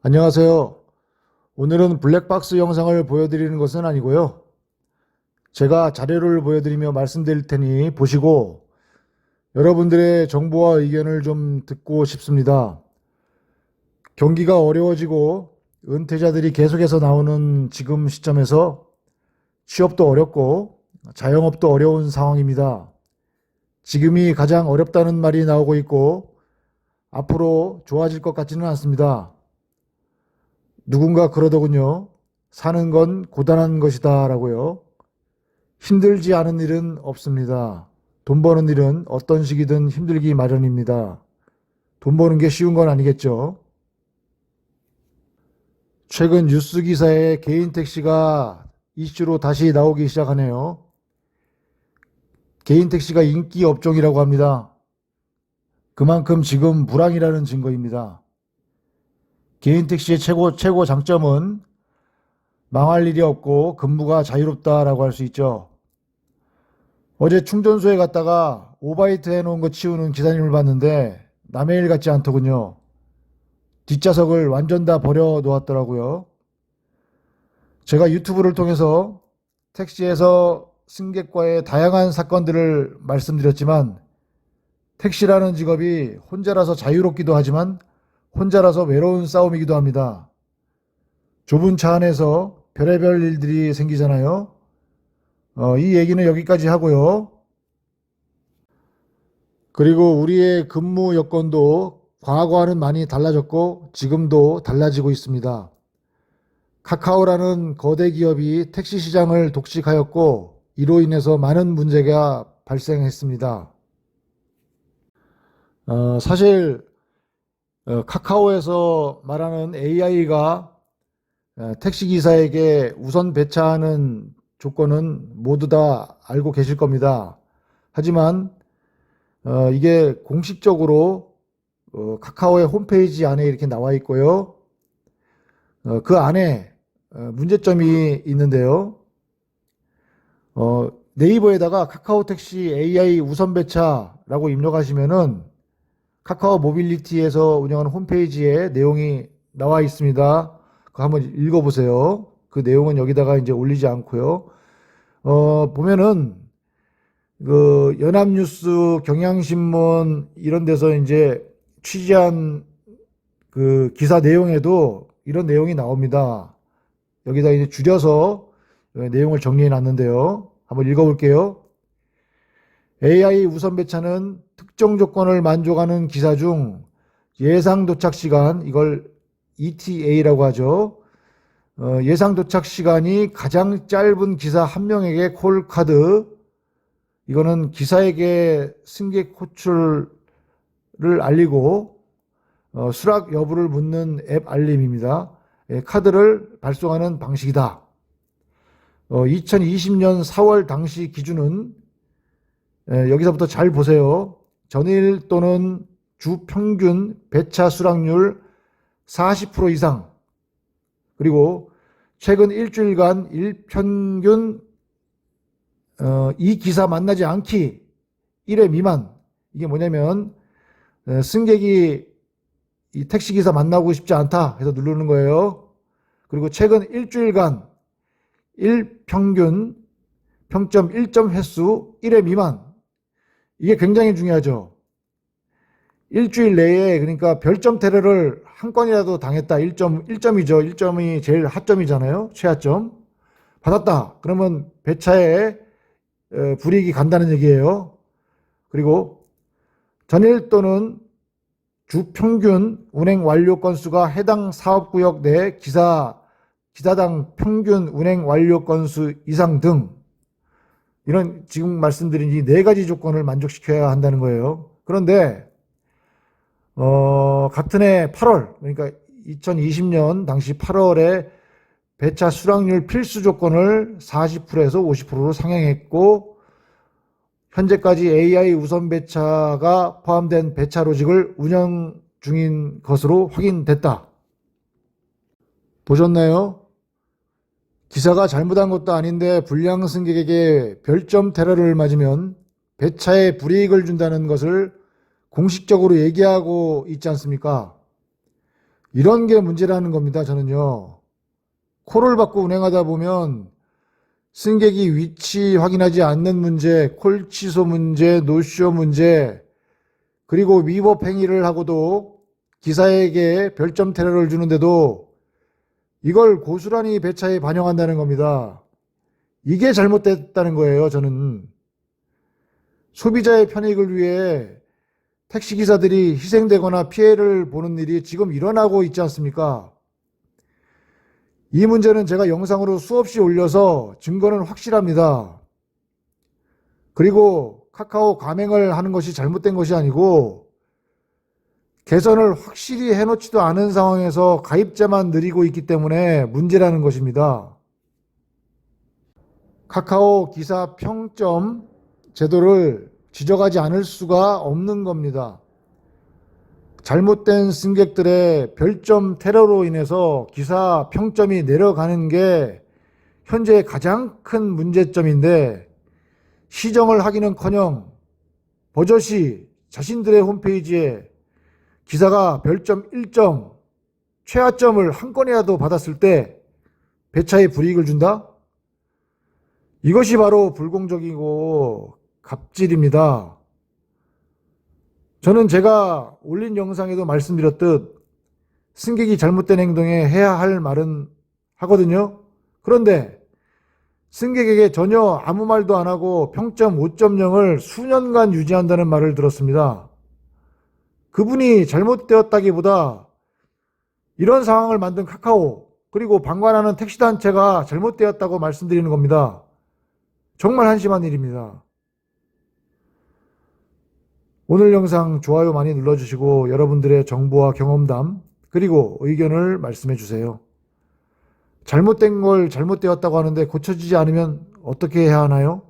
안녕하세요. 오늘은 블랙박스 영상을 보여드리는 것은 아니고요. 제가 자료를 보여드리며 말씀드릴 테니 보시고 여러분들의 정보와 의견을 좀 듣고 싶습니다. 경기가 어려워지고 은퇴자들이 계속해서 나오는 지금 시점에서 취업도 어렵고 자영업도 어려운 상황입니다. 지금이 가장 어렵다는 말이 나오고 있고 앞으로 좋아질 것 같지는 않습니다. 누군가 그러더군요. 사는 건 고단한 것이다 라고요. 힘들지 않은 일은 없습니다. 돈 버는 일은 어떤 식이든 힘들기 마련입니다. 돈 버는 게 쉬운 건 아니겠죠. 최근 뉴스 기사에 개인 택시가 이슈로 다시 나오기 시작하네요. 개인 택시가 인기 업종이라고 합니다. 그만큼 지금 불황이라는 증거입니다. 개인 택시의 최고 장점은 망할 일이 없고 근무가 자유롭다라고 할 수 있죠. 어제 충전소에 갔다가 오바이트 해놓은 거 치우는 기사님을 봤는데 남의 일 같지 않더군요. 뒷좌석을 완전 다 버려 놓았더라고요. 제가 유튜브를 통해서 택시에서 승객과의 다양한 사건들을 말씀드렸지만 택시라는 직업이 혼자라서 자유롭기도 하지만 혼자라서 외로운 싸움이기도 합니다. 좁은 차 안에서 별의별 일들이 생기잖아요. 이 얘기는 여기까지 하고요. 그리고 우리의 근무 여건도 과거와는 많이 달라졌고 지금도 달라지고 있습니다. 카카오라는 거대 기업이 택시 시장을 독식하였고 이로 인해서 많은 문제가 발생했습니다. 사실 카카오에서 말하는 AI가 택시기사에게 우선 배차하는 조건은 모두 다 알고 계실 겁니다. 하지만 이게 공식적으로 카카오의 홈페이지 안에 이렇게 나와 있고요. 그 안에 문제점이 있는데요. 네이버에다가 카카오 택시 AI 우선 배차라고 입력하시면은 카카오 모빌리티에서 운영하는 홈페이지에 내용이 나와 있습니다. 그거 한번 읽어보세요. 그 내용은 여기다가 이제 올리지 않고요. 보면은 그 연합뉴스, 경향신문 이런 데서 이제 취재한 그 기사 내용에도 이런 내용이 나옵니다. 여기다 이제 줄여서 내용을 정리해 놨는데요. 한번 읽어볼게요. AI 우선 배차는 특정 조건을 만족하는 기사 중 예상 도착 시간, 이걸 ETA라고 하죠. 예상 도착 시간이 가장 짧은 기사 한 명에게 콜 카드, 이거는 기사에게 승객 호출을 알리고 수락 여부를 묻는 앱 알림입니다. 카드를 발송하는 방식이다. 2020년 4월 당시 기준은 여기서부터 잘 보세요. 전일 또는 주 평균 배차 수락률 40% 이상, 그리고 최근 일주일간 일평균 이 기사 만나지 않기 1회 미만. 이게 뭐냐면 승객이 이 택시기사 만나고 싶지 않다 해서 누르는 거예요. 그리고 최근 일주일간 일평균 평점 1점 횟수 1회 미만. 이게 굉장히 중요하죠. 일주일 내에 그러니까 별점 테러를 한 건이라도 당했다. 1점이죠. 1점이 제일 하점이잖아요. 최하점. 받았다. 그러면 배차에 불이익이 간다는 얘기예요. 그리고 전일 또는 주 평균 운행 완료 건수가 해당 사업구역 내 기사당 평균 운행 완료 건수 이상 등, 이런 지금 말씀드린 이 네 가지 조건을 만족시켜야 한다는 거예요. 그런데 같은 해 8월, 그러니까 2020년 당시 8월에 배차 수락률 필수 조건을 40%에서 50%로 상향했고 현재까지 AI 우선 배차가 포함된 배차 로직을 운영 중인 것으로 확인됐다. 보셨나요? 기사가 잘못한 것도 아닌데 불량 승객에게 별점 테러를 맞으면 배차에 불이익을 준다는 것을 공식적으로 얘기하고 있지 않습니까? 이런 게 문제라는 겁니다. 저는요. 콜을 받고 운행하다 보면 승객이 위치 확인하지 않는 문제, 콜 취소 문제, 노쇼 문제, 그리고 위법 행위를 하고도 기사에게 별점 테러를 주는데도 이걸 고스란히 배차에 반영한다는 겁니다. 이게 잘못됐다는 거예요, 저는. 소비자의 편익을 위해 택시기사들이 희생되거나 피해를 보는 일이 지금 일어나고 있지 않습니까? 이 문제는 제가 영상으로 수없이 올려서 증거는 확실합니다. 그리고 카카오 가맹을 하는 것이 잘못된 것이 아니고 개선을 확실히 해놓지도 않은 상황에서 가입자만 늘리고 있기 때문에 문제라는 것입니다. 카카오 기사 평점 제도를 지적하지 않을 수가 없는 겁니다. 잘못된 승객들의 별점 테러로 인해서 기사 평점이 내려가는 게 현재 가장 큰 문제점인데 시정을 하기는커녕 버젓이 자신들의 홈페이지에 기사가 별점 1점, 최하점을 한 건이라도 받았을 때 배차에 불이익을 준다? 이것이 바로 불공정이고 갑질입니다. 저는 제가 올린 영상에도 말씀드렸듯 승객이 잘못된 행동에 해야 할 말은 하거든요. 그런데 승객에게 전혀 아무 말도 안 하고 평점 5.0을 수년간 유지한다는 말을 들었습니다. 그분이 잘못되었다기보다 이런 상황을 만든 카카오 그리고 방관하는 택시단체가 잘못되었다고 말씀드리는 겁니다. 정말 한심한 일입니다. 오늘 영상 좋아요 많이 눌러주시고 여러분들의 정보와 경험담 그리고 의견을 말씀해 주세요. 잘못된 걸 잘못되었다고 하는데 고쳐지지 않으면 어떻게 해야 하나요?